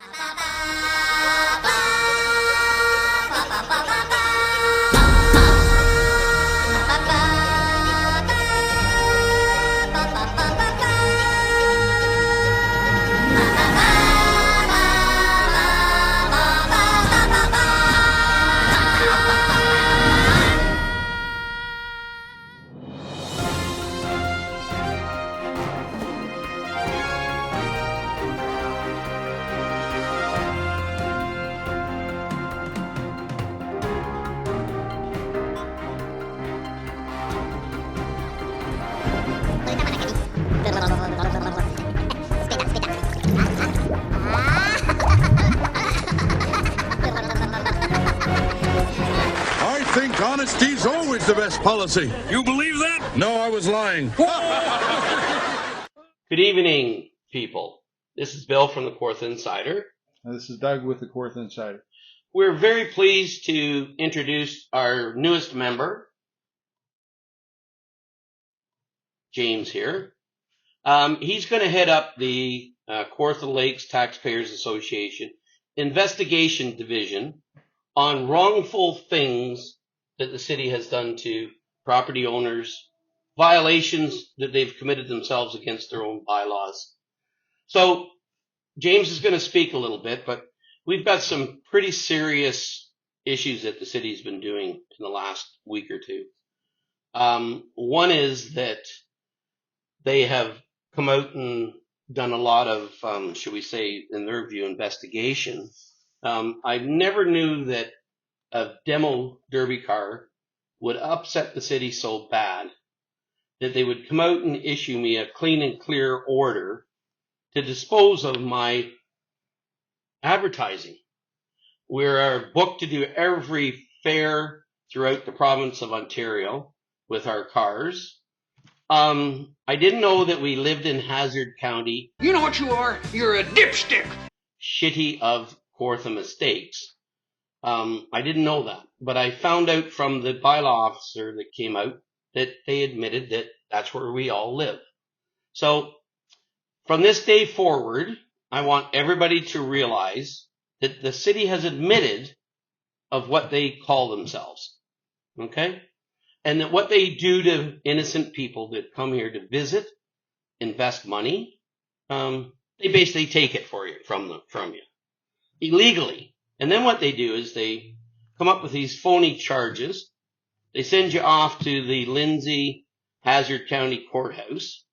I think honesty's always the best policy. You believe that? No, I was lying. Good evening, people. This is Bill from the Kawartha Insider. This is Doug with the Kawartha Insider. We're very pleased to introduce our newest member, James here. He's going to head up the Kawartha Lakes Taxpayers Association investigation division on wrongful things that the city has done to property owners, violations that they've committed themselves against their own bylaws. So James is going to speak a little bit, but we've got some pretty serious issues that the city's been doing in the last week or two. One is that they have come out and done a lot of, should we say, in their view, investigation. I never knew that a demo derby car would upset the city so bad that they would come out and issue me a clean and clear order to dispose of my advertising. We're booked to do every fair throughout the province of Ontario with our cars. I didn't know that we lived in Hazard County. You know what you are? You're a dipstick. Shitty of Kawartha mistakes. I didn't know that, but I found out from the bylaw officer that came out that they admitted that that's where we all live. So from this day forward, I want everybody to realize that the city has admitted of what they call themselves. Okay? And that what they do to innocent people that come here to visit, invest money, they basically take it from you illegally. And then what they do is they come up with these phony charges. They send you off to the Lindsay Hazard County Courthouse,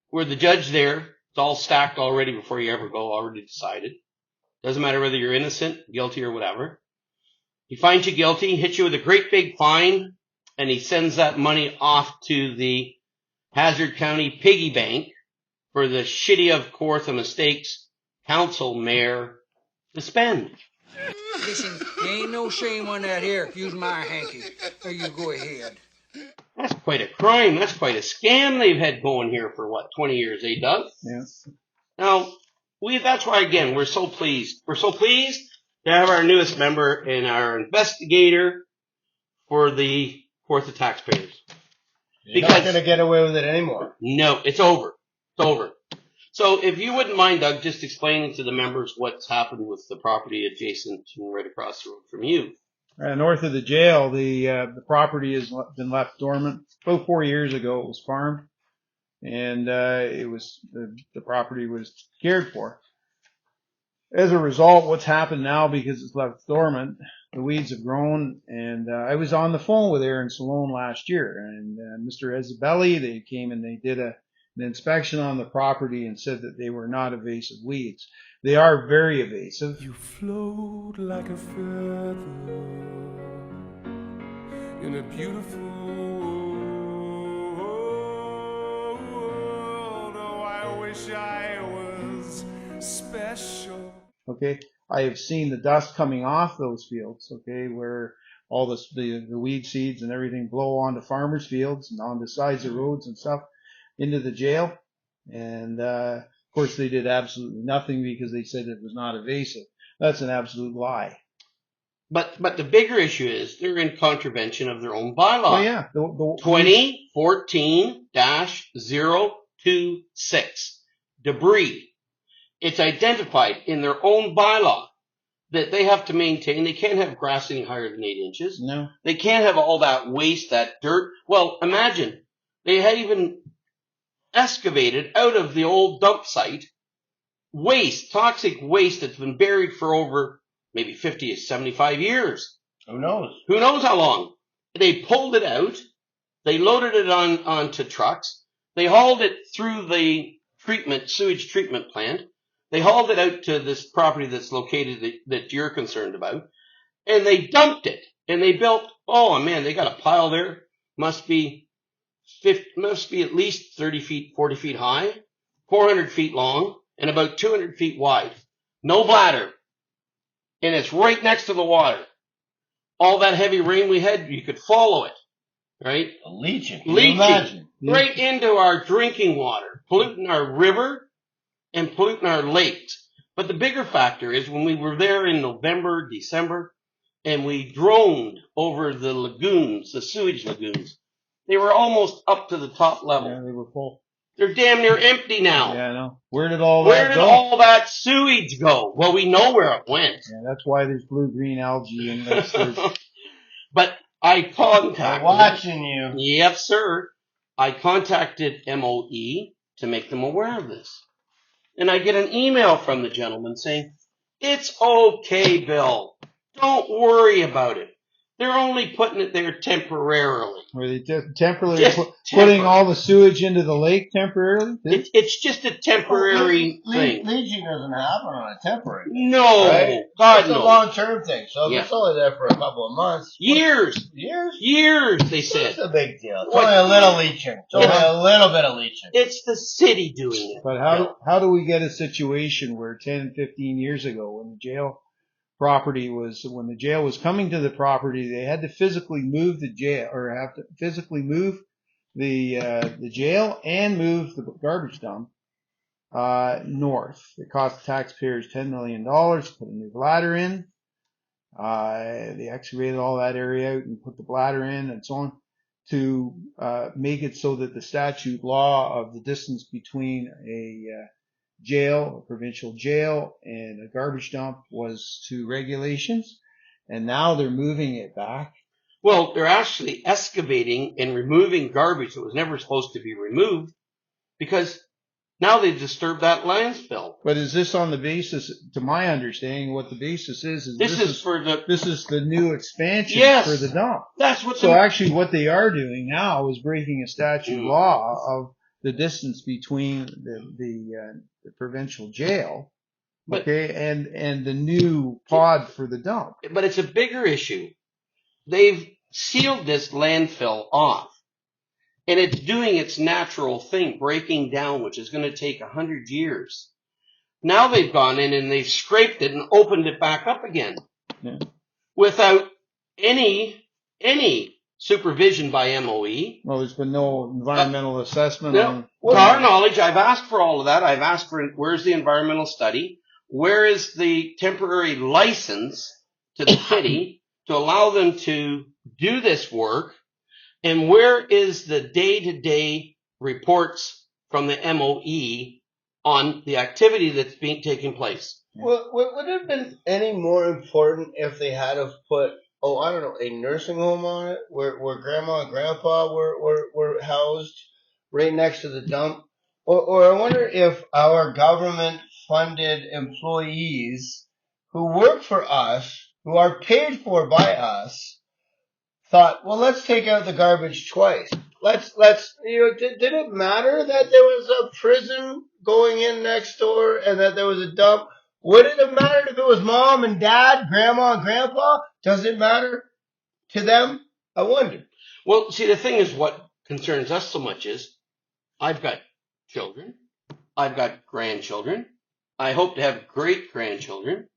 where the judge there, it's all stacked already before you ever go, already decided. Doesn't matter whether you're innocent, guilty, or whatever. He finds you guilty, hits you with a great big fine, and he sends that money off to the Hazard County piggy bank for the shitty of Kawartha mistakes council mayor to spend. Listen, there ain't no shame on that here. Use my hanky. There you go ahead. That's quite a crime. That's quite a scam they've had going here for, 20 years, eh, Doug? Yes. Now, that's why, again, we're so pleased. We're so pleased to have our newest member and our investigator for the Kawartha taxpayers. You're not going to get away with it anymore. No, it's over. It's over. So if you wouldn't mind, Doug, just explaining to the members what's happened with the property adjacent and right across the road from you. North of the jail, the property has been left dormant. About 4 years ago, it was farmed, and the property was cared for. As a result, what's happened now, because it's left dormant, the weeds have grown, and I was on the phone with Aaron Salone last year, and Mr. Isabelli, they came and they did an inspection on the property and said that they were not invasive weeds. They are very invasive. You float like a feather in a beautiful world. Oh, I wish I was special. Okay, I have seen the dust coming off those fields, okay, where all the weed seeds and everything blow onto farmers' fields and on the sides of roads and stuff into the jail. And of course, they did absolutely nothing because they said it was not invasive. That's an absolute lie. But the bigger issue is they're in contravention of their own bylaw. Oh yeah, 2014-026 debris. It's identified in their own bylaw that they have to maintain. They can't have grass any higher than 8 inches. No. They can't have all that waste, that dirt. Well, imagine they had even excavated out of the old dump site waste, toxic waste that's been buried for over maybe 50 to 75 years. Who knows? Who knows how long? They pulled it out. They loaded it onto trucks. They hauled it through the sewage treatment plant. They hauled it out to this property that's located that you're concerned about, and they dumped it. And they built. Oh man, they got a pile there. Must be at least 30 feet, 40 feet high, 400 feet long, and about 200 feet wide. No bladder, and it's right next to the water. All that heavy rain we had, you could follow it, right? Leaching. Leaching right into our drinking water, polluting our river and polluting our lakes. But the bigger factor is when we were there in November, December, and we droned over the lagoons, the sewage lagoons. They were almost up to the top level. Yeah, they were full. They're damn near empty now. Yeah, I know. Where did all that sewage go? Well, we know where it went. Yeah, that's why there's blue-green algae in this. But I contacted... They're watching you. Yep, sir. I contacted MOE to make them aware of this. And I get an email from the gentleman saying, it's okay, Bill. Don't worry about it. They're only putting it there temporarily. Were they temporarily putting all the sewage into the lake temporarily? It's just a temporary thing. Leaching doesn't happen on a temporary thing. No. Right? God, it's a long-term thing. So if Yeah. it's only there for a couple of months. Years, they said. It's a big deal. It's only a little leaching. It's only a little bit of leaching. It's the city doing it. But how do we get a situation where 10, 15 years ago when the jail was coming to the property, they had to physically move the jail, or have to physically move the jail and move the garbage dump north. It cost the taxpayers $10 million to put a new bladder in. They excavated all that area out and put the bladder in and so on to make it so that the statute law of the distance between a jail, a provincial jail, and a garbage dump was to regulations, and now they're moving it back. Well, they're actually excavating and removing garbage that was never supposed to be removed because now they've disturbed that landfill. But is this on the basis, to my understanding, what the basis is this is the new expansion for the dump. That's what. So actually what they are doing now is breaking a statute law of the distance between the provincial jail, and the new pod for the dump. But it's a bigger issue. They've sealed this landfill off, and it's doing its natural thing, breaking down, which is going to take 100 years. Now they've gone in and they've scraped it and opened it back up again, without any supervision by MOE. Well, there's been no environmental assessment. No. To our knowledge, I've asked for all of that. I've asked for where's the environmental study? Where is the temporary license to the city to allow them to do this work? And where is the day-to-day reports from the MOE on the activity that's taking place? Well, would it have been any more important if they had have put, a nursing home on it where grandma and grandpa were housed right next to the dump? Or I wonder if our government funded employees who work for us, who are paid for by us, thought, well, let's take out the garbage twice. Did it matter that there was a prison going in next door and that there was a dump? Would it have mattered if it was mom and dad, grandma and grandpa? Does it matter to them? I wonder. Well, see, the thing is, what concerns us so much is I've got children. I've got grandchildren. I hope to have great-grandchildren.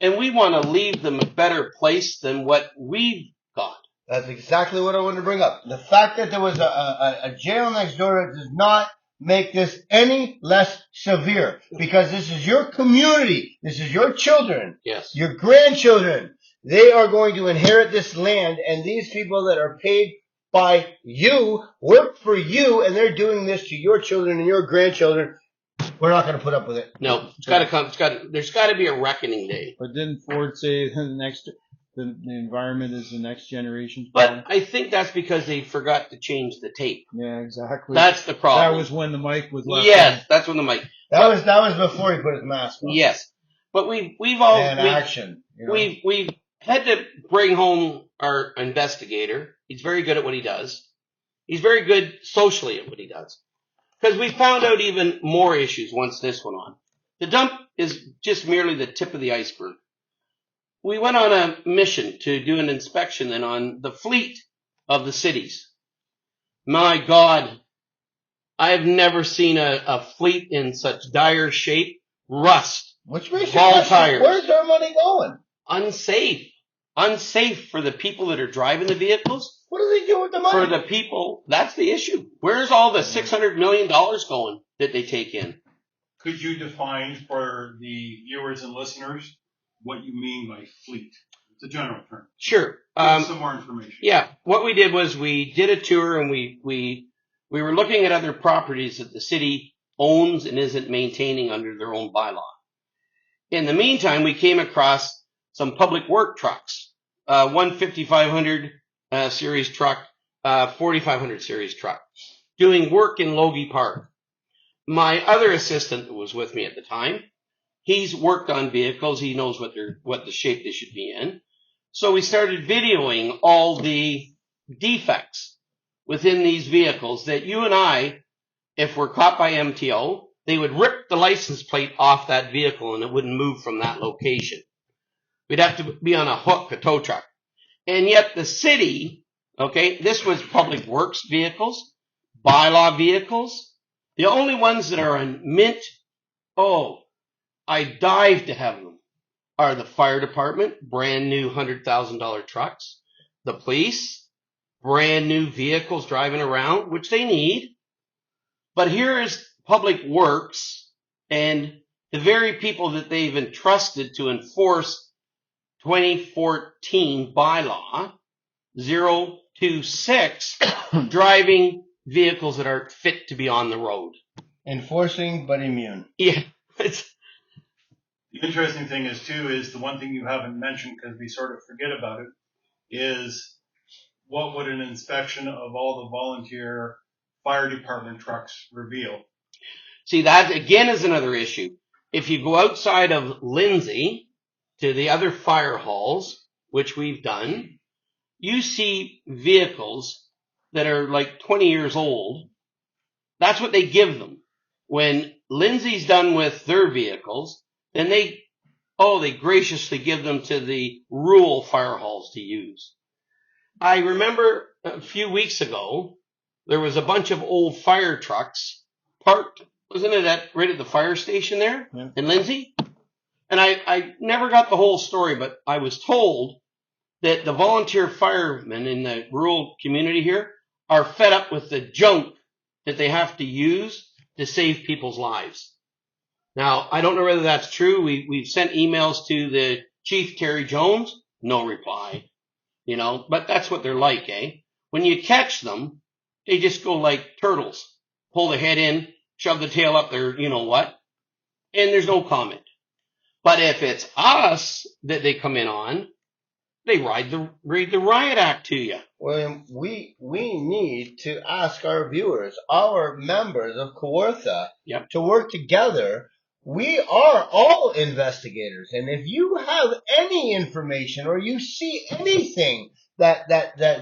And we want to leave them a better place than what we've got. That's exactly what I wanted to bring up. The fact that there was a jail next door does not make this any less severe, because this is your community. This is your children. Yes. Your grandchildren. They are going to inherit this land, and these people that are paid by you work for you, and they're doing this to your children and your grandchildren. We're not going to put up with it. No, it's got to come. There's got to be a reckoning day. But didn't Ford say the environment is the next generation's But problem? I think that's because they forgot to change the tape. Yeah, exactly. That's the problem. That was when the mic was left. Yes, that's when the mic. That was before he put his mask on. Yes, but we've action. You know? we've had to bring home our investigator. He's very good at what he does. He's very good socially at what he does. Because we found out even more issues once this went on. The dump is just merely the tip of the iceberg. We went on a mission to do an inspection then on the fleet of the cities. My God, I've never seen a fleet in such dire shape. Rust. Which makes you ball question, tires. where's our money going? Unsafe. Unsafe for the people that are driving the vehicles. What do they do with the money? For the people, that's the issue. Where's all the $600 million going that they take in? Could you define for the viewers and listeners what you mean by fleet? It's a general term. Sure. Give us some more information. Yeah. What we did was we did a tour and we were looking at other properties that the city owns and isn't maintaining under their own bylaw. In the meantime, we came across some public work trucks, one 5500 series truck, 4500 series truck, doing work in Logie Park. My other assistant that was with me at the time, he's worked on vehicles. He knows what the shape they should be in. So we started videoing all the defects within these vehicles that you and I, if we're caught by MTO, they would rip the license plate off that vehicle and it wouldn't move from that location. We'd have to be on a hook, a tow truck. And yet the city, okay, this was public works vehicles, bylaw vehicles. The only ones that are on mint, I dive to have them, are the fire department, brand new $100,000 trucks, the police, brand new vehicles driving around, which they need. But here is public works and the very people that they've entrusted to enforce 2014 bylaw 026 driving vehicles that aren't fit to be on the road. Enforcing but immune. Yeah. The interesting thing is the one thing you haven't mentioned because we sort of forget about it is what would an inspection of all the volunteer fire department trucks reveal? See, that again is another issue. If you go outside of Lindsay to the other fire halls, which we've done, you see vehicles that are like 20 years old. That's what they give them. When Lindsay's done with their vehicles, then they graciously give them to the rural fire halls to use. I remember a few weeks ago, there was a bunch of old fire trucks parked, wasn't it right at the fire station there in Lindsay? And I never got the whole story, but I was told that the volunteer firemen in the rural community here are fed up with the junk that they have to use to save people's lives. Now, I don't know whether that's true. We've sent emails to the Chief Terry Jones, no reply, but that's what they're like, eh? When you catch them, they just go like turtles, pull the head in, shove the tail up their, and there's no comment. But if it's us that they come in on, they read the riot act to you. William, we need to ask our viewers, our members of Kawartha, to work together. We are all investigators, and if you have any information or you see anything that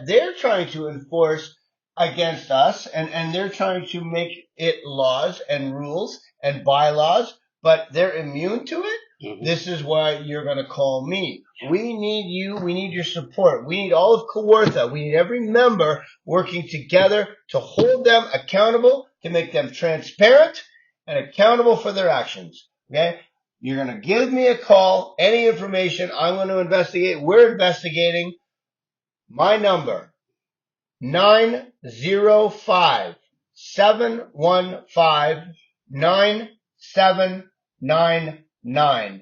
they're trying to enforce against us, and they're trying to make it laws and rules and bylaws, but they're immune to it, this is why you're going to call me. We need you. We need your support. We need all of Kawartha. We need every member working together to hold them accountable, to make them transparent and accountable for their actions. Okay? You're going to give me a call, any information. I'm going to investigate. We're investigating. My number, 905-715-9799.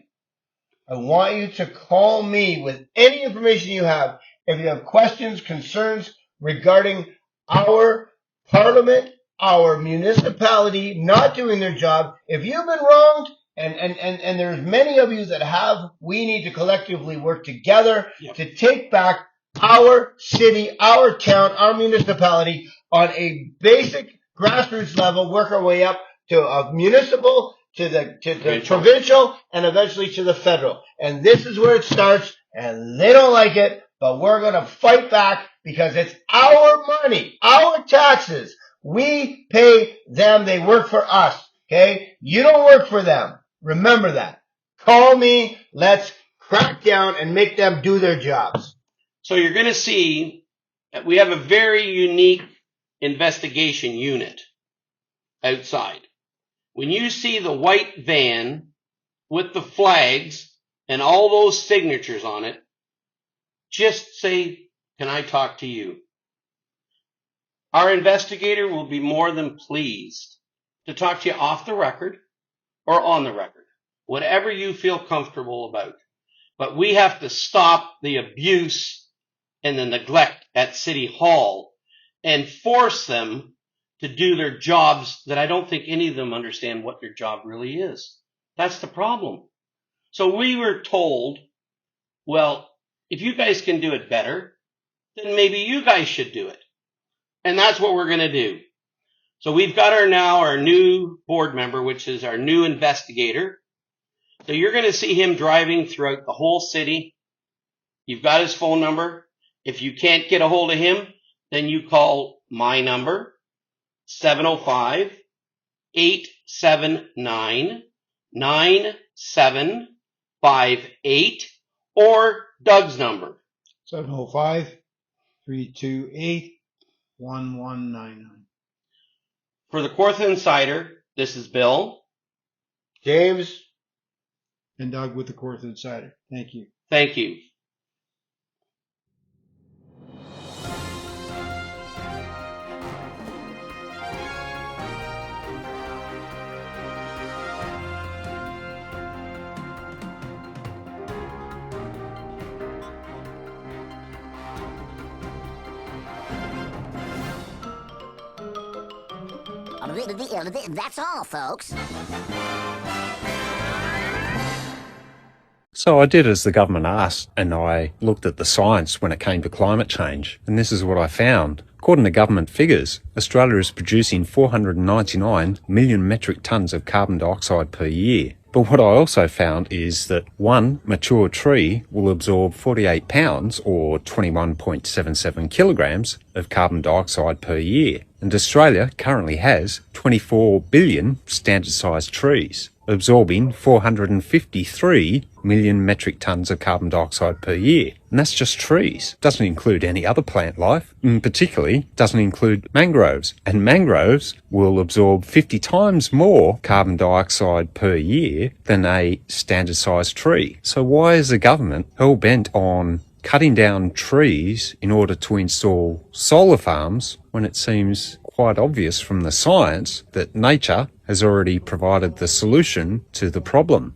I want you to call me with any information you have. If you have questions, concerns regarding our Parliament, our municipality not doing their job. If you've been wronged, and there's many of you that have, we need to collectively work together to take back our city, our town, our municipality on a basic grassroots level, work our way up to a municipal, to the provincial, and eventually to the federal. And this is where it starts, and they don't like it, but we're going to fight back because it's our money, our taxes. We pay them. They work for us. Okay? You don't work for them. Remember that. Call me. Let's crack down and make them do their jobs. So you're going to see that we have a very unique investigation unit outside. When you see the white van with the flags and all those signatures on it, just say, "Can I talk to you?" Our investigator will be more than pleased to talk to you off the record or on the record, whatever you feel comfortable about. But we have to stop the abuse and the neglect at City Hall and force them to do their jobs that I don't think any of them understand what their job really is. That's the problem. So we were told, well, if you guys can do it better, then maybe you guys should do it. And that's what we're going to do. So we've got our new board member, which is our new investigator. So you're going to see him driving throughout the whole city. You've got his phone number. If you can't get a hold of him, then you call my number, 705-879-9758, or Doug's number, 705-328-1199. For the Kawartha Insider, this is Bill, James, and Doug with the Kawartha Insider. Thank you. Thank you. That's all, folks. So I did as the government asked, and I looked at the science when it came to climate change, and this is what I found. According to government figures, Australia is producing 499 million metric tonnes of carbon dioxide per year. But what I also found is that one mature tree will absorb 48 pounds or 21.77 kilograms of carbon dioxide per year. And Australia currently has 24 billion standard-sized trees, absorbing 453 million metric tonnes of carbon dioxide per year. And that's just trees. Doesn't include any other plant life, and particularly doesn't include mangroves. And mangroves will absorb 50 times more carbon dioxide per year than a standard-sized tree. So why is the government hell-bent on cutting down trees in order to install solar farms when it seems quite obvious from the science that nature has already provided the solution to the problem?